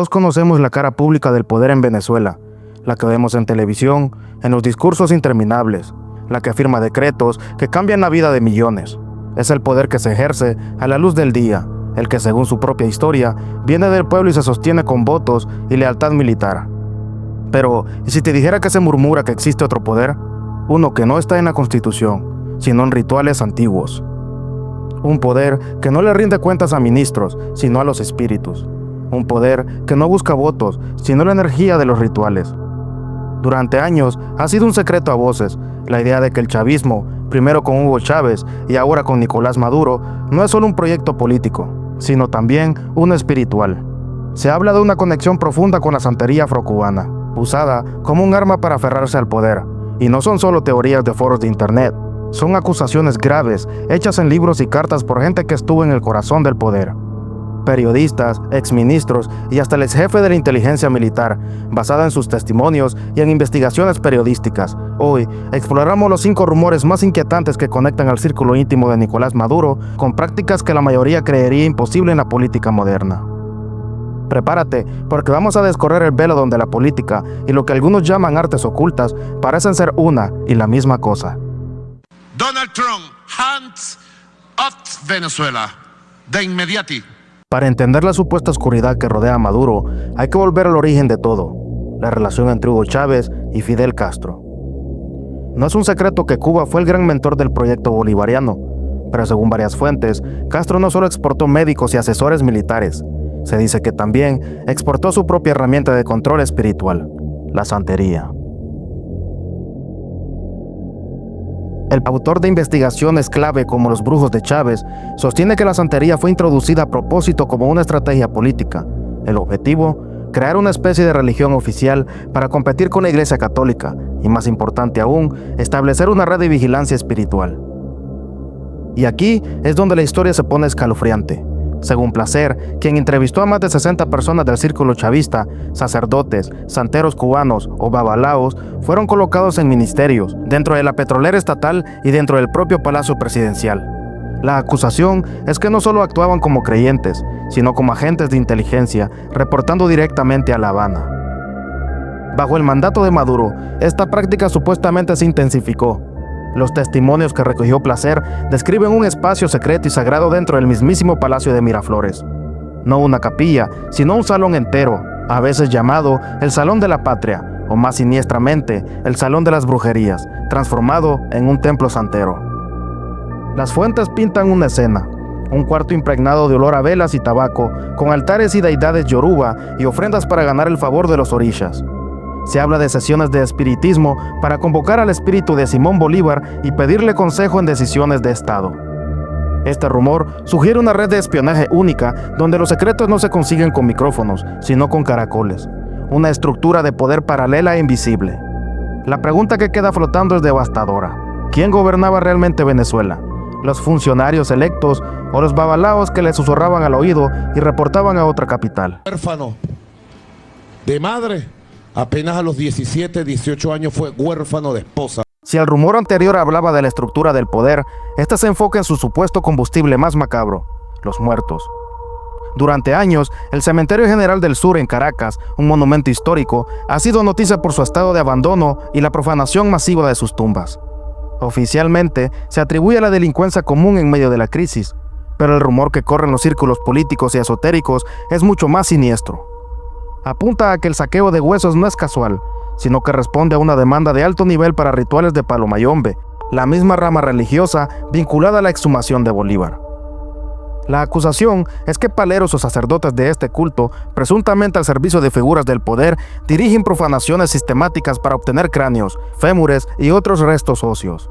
Todos conocemos la cara pública del poder en Venezuela, la que vemos en televisión, en los discursos interminables, la que firma decretos que cambian la vida de millones. Es el poder que se ejerce a la luz del día, el que según su propia historia viene del pueblo y se sostiene con votos y lealtad militar. Pero, ¿y si te dijera que se murmura que existe otro poder? Uno que no está en la Constitución, sino en rituales antiguos. Un poder que no le rinde cuentas a ministros, sino a los espíritus. Un poder que no busca votos, sino la energía de los rituales. Durante años ha sido un secreto a voces la idea de que el chavismo, primero con Hugo Chávez y ahora con Nicolás Maduro, no es solo un proyecto político, sino también uno espiritual. Se habla de una conexión profunda con la santería afrocubana, usada como un arma para aferrarse al poder. Y no son solo teorías de foros de internet, son acusaciones graves hechas en libros y cartas por gente que estuvo en el corazón del poder. Periodistas, exministros y hasta el exjefe de la inteligencia militar, basada en sus testimonios y en investigaciones periodísticas. Hoy exploramos los 5 rumores más inquietantes que conectan al círculo íntimo de Nicolás Maduro con prácticas que la mayoría creería imposible en la política moderna. Prepárate, porque vamos a descorrer el velo donde la política y lo que algunos llaman artes ocultas parecen ser una y la misma cosa. Donald Trump, hands up Venezuela, de inmediati. Para entender la supuesta oscuridad que rodea a Maduro, hay que volver al origen de todo, la relación entre Hugo Chávez y Fidel Castro. No es un secreto que Cuba fue el gran mentor del proyecto bolivariano, pero según varias fuentes, Castro no solo exportó médicos y asesores militares, se dice que también exportó su propia herramienta de control espiritual, la santería. El autor de investigaciones clave como los brujos de Chávez sostiene que la santería fue introducida a propósito como una estrategia política. El objetivo, crear una especie de religión oficial para competir con la Iglesia Católica y, más importante aún, establecer una red de vigilancia espiritual. Y aquí es donde la historia se pone escalofriante. Según Placer, quien entrevistó a más de 60 personas del círculo chavista, sacerdotes, santeros cubanos o babalaos, fueron colocados en ministerios, dentro de la petrolera estatal y dentro del propio Palacio Presidencial. La acusación es que no solo actuaban como creyentes, sino como agentes de inteligencia, reportando directamente a La Habana. Bajo el mandato de Maduro, esta práctica supuestamente se intensificó. Los testimonios que recogió Placer describen un espacio secreto y sagrado dentro del mismísimo Palacio de Miraflores. No una capilla, sino un salón entero, a veces llamado el Salón de la Patria, o más siniestramente, el Salón de las Brujerías, transformado en un templo santero. Las fuentes pintan una escena, un cuarto impregnado de olor a velas y tabaco, con altares y deidades yoruba y ofrendas para ganar el favor de los orishas. Se habla de sesiones de espiritismo para convocar al espíritu de Simón Bolívar y pedirle consejo en decisiones de Estado. Este rumor sugiere una red de espionaje única donde los secretos no se consiguen con micrófonos, sino con caracoles. Una estructura de poder paralela e invisible. La pregunta que queda flotando es devastadora. ¿Quién gobernaba realmente Venezuela? ¿Los funcionarios electos o los babalaos que le susurraban al oído y reportaban a otra capital? Huérfano de madre. Apenas a los 17, 18 años fue huérfano de esposa. Si el rumor anterior hablaba de la estructura del poder, este se enfoca en su supuesto combustible más macabro, los muertos. Durante años, el Cementerio General del Sur en Caracas, un monumento histórico, ha sido noticia por su estado de abandono y la profanación masiva de sus tumbas. Oficialmente, se atribuye a la delincuencia común en medio de la crisis, pero el rumor que corre en los círculos políticos y esotéricos es mucho más siniestro. Apunta a que el saqueo de huesos no es casual, sino que responde a una demanda de alto nivel para rituales de Palomayombe, la misma rama religiosa vinculada a la exhumación de Bolívar. La acusación es que paleros o sacerdotes de este culto, presuntamente al servicio de figuras del poder, dirigen profanaciones sistemáticas para obtener cráneos, fémures y otros restos óseos.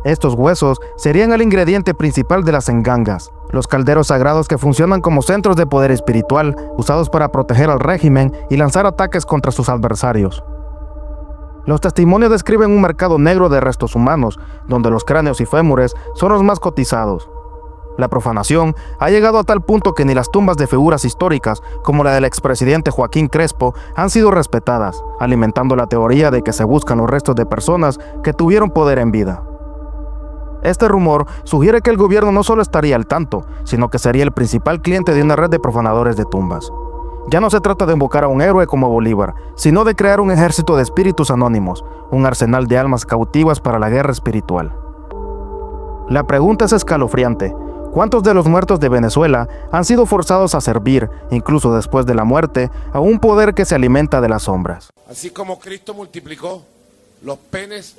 Estos huesos serían el ingrediente principal de las engangas, los calderos sagrados que funcionan como centros de poder espiritual, usados para proteger al régimen y lanzar ataques contra sus adversarios. Los testimonios describen un mercado negro de restos humanos, donde los cráneos y fémures son los más cotizados. La profanación ha llegado a tal punto que ni las tumbas de figuras históricas, como la del expresidente Joaquín Crespo, han sido respetadas, alimentando la teoría de que se buscan los restos de personas que tuvieron poder en vida. Este rumor sugiere que el gobierno no solo estaría al tanto, sino que sería el principal cliente de una red de profanadores de tumbas. Ya no se trata de invocar a un héroe como Bolívar, sino de crear un ejército de espíritus anónimos, un arsenal de almas cautivas para la guerra espiritual. La pregunta es escalofriante. ¿Cuántos de los muertos de Venezuela han sido forzados a servir, incluso después de la muerte, a un poder que se alimenta de las sombras? Así como Cristo multiplicó los peces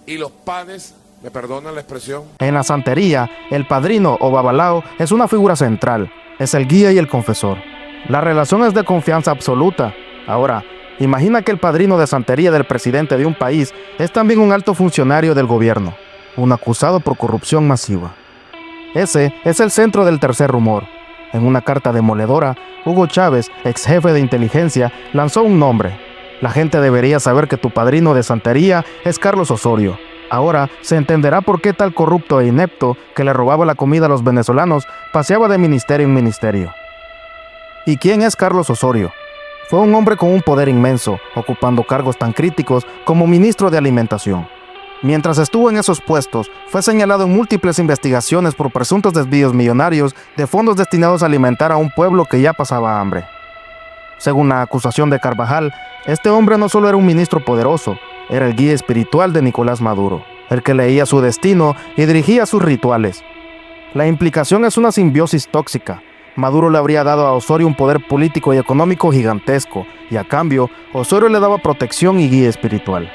y los panes, ¿me perdonan la expresión? En la santería, el padrino o babalao es una figura central, es el guía y el confesor. La relación es de confianza absoluta. Ahora, imagina que el padrino de santería del presidente de un país es también un alto funcionario del gobierno, un acusado por corrupción masiva. Ese es el centro del tercer rumor. En una carta demoledora, Hugo Chávez, ex jefe de inteligencia, lanzó un nombre. La gente debería saber que tu padrino de santería es Carlos Osorio. Ahora se entenderá por qué tal corrupto e inepto que le robaba la comida a los venezolanos paseaba de ministerio en ministerio. ¿Y quién es Carlos Osorio? Fue un hombre con un poder inmenso, ocupando cargos tan críticos como ministro de Alimentación. Mientras estuvo en esos puestos, fue señalado en múltiples investigaciones por presuntos desvíos millonarios de fondos destinados a alimentar a un pueblo que ya pasaba hambre. Según la acusación de Carvajal, este hombre no solo era un ministro poderoso, era el guía espiritual de Nicolás Maduro, el que leía su destino y dirigía sus rituales. La implicación es una simbiosis tóxica. Maduro le habría dado a Osorio un poder político y económico gigantesco, y a cambio, Osorio le daba protección y guía espiritual.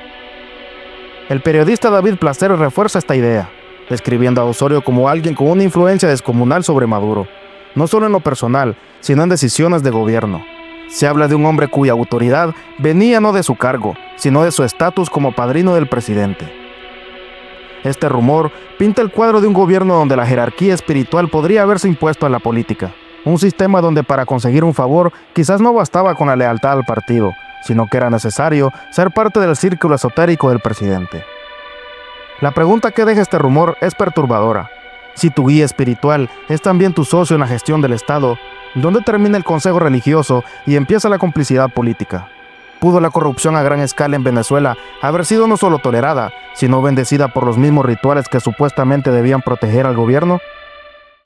El periodista David Placer refuerza esta idea, describiendo a Osorio como alguien con una influencia descomunal sobre Maduro, no solo en lo personal, sino en decisiones de gobierno. Se habla de un hombre cuya autoridad venía no de su cargo, sino de su estatus como padrino del presidente. Este rumor pinta el cuadro de un gobierno donde la jerarquía espiritual podría haberse impuesto a la política, un sistema donde para conseguir un favor quizás no bastaba con la lealtad al partido, sino que era necesario ser parte del círculo esotérico del presidente. La pregunta que deja este rumor es perturbadora. Si tu guía espiritual es también tu socio en la gestión del Estado, ¿dónde termina el consejo religioso y empieza la complicidad política? ¿Pudo la corrupción a gran escala en Venezuela haber sido no solo tolerada, sino bendecida por los mismos rituales que supuestamente debían proteger al gobierno?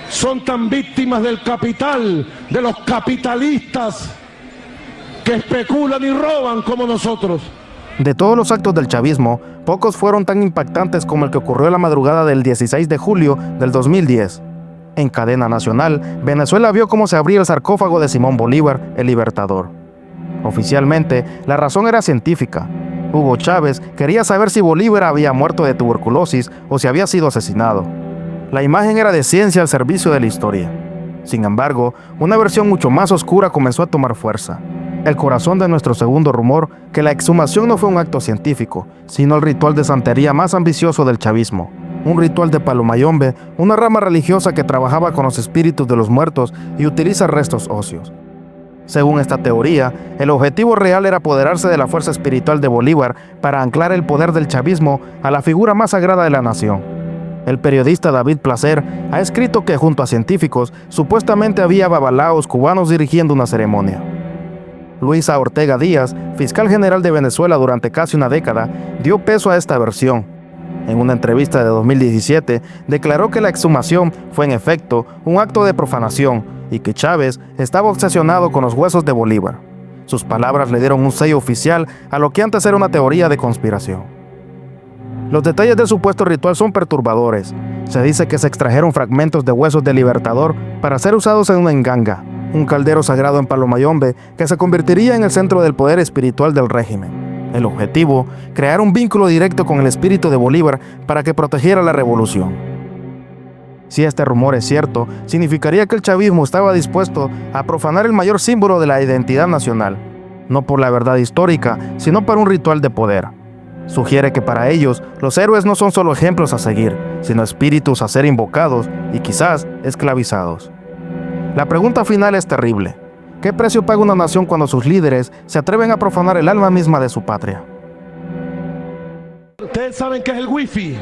Son tan víctimas del capital, de los capitalistas que especulan y roban como nosotros. De todos los actos del chavismo, pocos fueron tan impactantes como el que ocurrió la madrugada del 16 de julio del 2010. En cadena nacional, Venezuela vio cómo se abría el sarcófago de Simón Bolívar, el Libertador. Oficialmente, la razón era científica. Hugo Chávez quería saber si Bolívar había muerto de tuberculosis o si había sido asesinado. La imagen era de ciencia al servicio de la historia. Sin embargo, una versión mucho más oscura comenzó a tomar fuerza. El corazón de nuestro segundo rumor, que la exhumación no fue un acto científico, sino el ritual de santería más ambicioso del chavismo. Un ritual de Palomayombe, una rama religiosa que trabajaba con los espíritus de los muertos y utiliza restos óseos. Según esta teoría, el objetivo real era apoderarse de la fuerza espiritual de Bolívar para anclar el poder del chavismo a la figura más sagrada de la nación. El periodista David Placer ha escrito que junto a científicos, supuestamente había babalaos cubanos dirigiendo una ceremonia. Luisa Ortega Díaz, fiscal general de Venezuela durante casi una década, dio peso a esta versión. En una entrevista de 2017, declaró que la exhumación fue en efecto un acto de profanación y que Chávez estaba obsesionado con los huesos de Bolívar. Sus palabras le dieron un sello oficial a lo que antes era una teoría de conspiración. Los detalles del supuesto ritual son perturbadores. Se dice que se extrajeron fragmentos de huesos del Libertador para ser usados en una enganga, un caldero sagrado en Palomayombe que se convertiría en el centro del poder espiritual del régimen. El objetivo, crear un vínculo directo con el espíritu de Bolívar para que protegiera la revolución. Si este rumor es cierto, significaría que el chavismo estaba dispuesto a profanar el mayor símbolo de la identidad nacional, no por la verdad histórica, sino para un ritual de poder. Sugiere que para ellos, los héroes no son solo ejemplos a seguir, sino espíritus a ser invocados y quizás esclavizados. La pregunta final es terrible. ¿Qué precio paga una nación cuando sus líderes se atreven a profanar el alma misma de su patria? Ustedes saben qué es el wifi.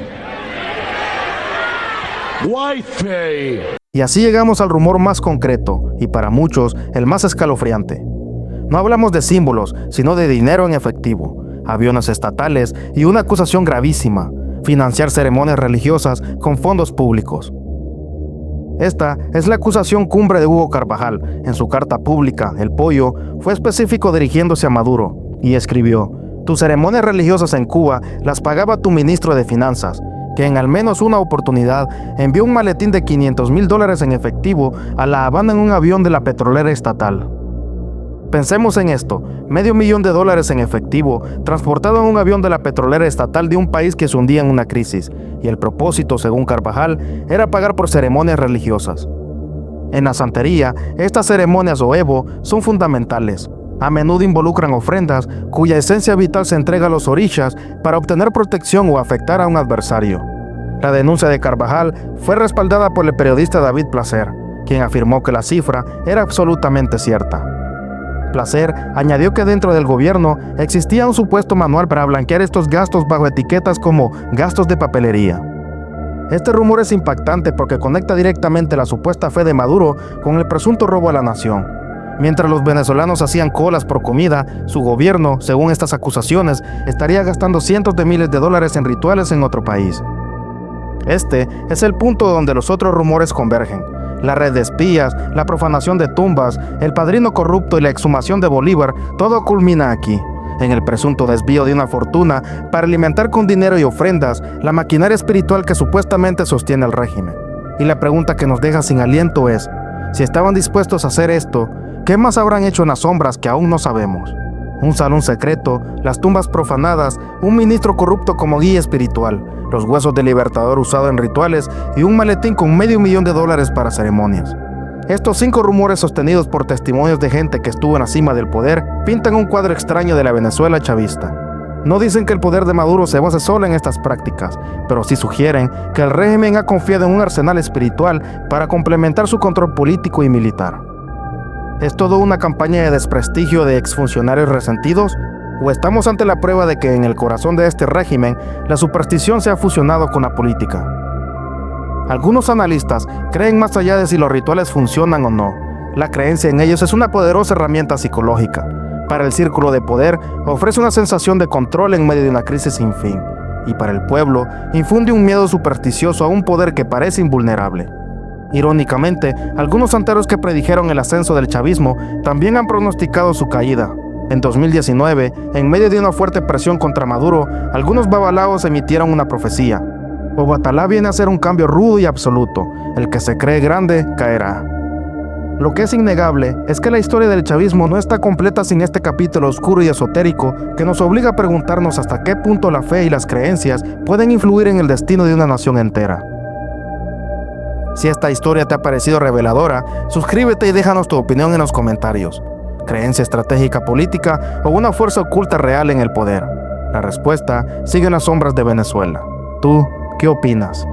Wi-Fi. Y así llegamos al rumor más concreto, y para muchos, el más escalofriante. No hablamos de símbolos, sino de dinero en efectivo, aviones estatales y una acusación gravísima: financiar ceremonias religiosas con fondos públicos. Esta es la acusación cumbre de Hugo Carvajal. En su carta pública, El Pollo fue específico dirigiéndose a Maduro y escribió: tus ceremonias religiosas en Cuba las pagaba tu ministro de Finanzas, que en al menos una oportunidad envió un maletín de $500,000 en efectivo a La Habana en un avión de la petrolera estatal. Pensemos en esto, $500,000 en efectivo, transportado en un avión de la petrolera estatal de un país que se hundía en una crisis, y el propósito, según Carvajal, era pagar por ceremonias religiosas. En la santería, estas ceremonias o Evo son fundamentales. A menudo involucran ofrendas cuya esencia vital se entrega a los orishas para obtener protección o afectar a un adversario. La denuncia de Carvajal fue respaldada por el periodista David Placer, quien afirmó que la cifra era absolutamente cierta. Placer añadió que dentro del gobierno existía un supuesto manual para blanquear estos gastos bajo etiquetas como gastos de papelería. Este rumor es impactante porque conecta directamente la supuesta fe de Maduro con el presunto robo a la nación. Mientras los venezolanos hacían colas por comida, su gobierno, según estas acusaciones, estaría gastando cientos de miles de dólares en rituales en otro país. Este es el punto donde los otros rumores convergen. La red de espías, la profanación de tumbas, el padrino corrupto y la exhumación de Bolívar, todo culmina aquí, en el presunto desvío de una fortuna para alimentar con dinero y ofrendas la maquinaria espiritual que supuestamente sostiene el régimen. Y la pregunta que nos deja sin aliento es, si estaban dispuestos a hacer esto, ¿qué más habrán hecho en las sombras que aún no sabemos? Un salón secreto, las tumbas profanadas, un ministro corrupto como guía espiritual, los huesos del Libertador usado en rituales y un maletín con $500,000 para ceremonias. Estos 5 rumores sostenidos por testimonios de gente que estuvo en la cima del poder pintan un cuadro extraño de la Venezuela chavista. No dicen que el poder de Maduro se base solo en estas prácticas, pero sí sugieren que el régimen ha confiado en un arsenal espiritual para complementar su control político y militar. ¿Es todo una campaña de desprestigio de exfuncionarios resentidos? ¿O estamos ante la prueba de que en el corazón de este régimen la superstición se ha fusionado con la política? Algunos analistas creen más allá de si los rituales funcionan o no. La creencia en ellos es una poderosa herramienta psicológica. Para el círculo de poder ofrece una sensación de control en medio de una crisis sin fin. Y para el pueblo infunde un miedo supersticioso a un poder que parece invulnerable. Irónicamente, algunos santeros que predijeron el ascenso del chavismo también han pronosticado su caída. En 2019, en medio de una fuerte presión contra Maduro, algunos babalaos emitieron una profecía. Obatalá viene a hacer un cambio rudo y absoluto. El que se cree grande, caerá. Lo que es innegable es que la historia del chavismo no está completa sin este capítulo oscuro y esotérico que nos obliga a preguntarnos hasta qué punto la fe y las creencias pueden influir en el destino de una nación entera. Si esta historia te ha parecido reveladora, suscríbete y déjanos tu opinión en los comentarios. ¿Creencia estratégica política o una fuerza oculta real en el poder? La respuesta sigue en las sombras de Venezuela. ¿Tú qué opinas?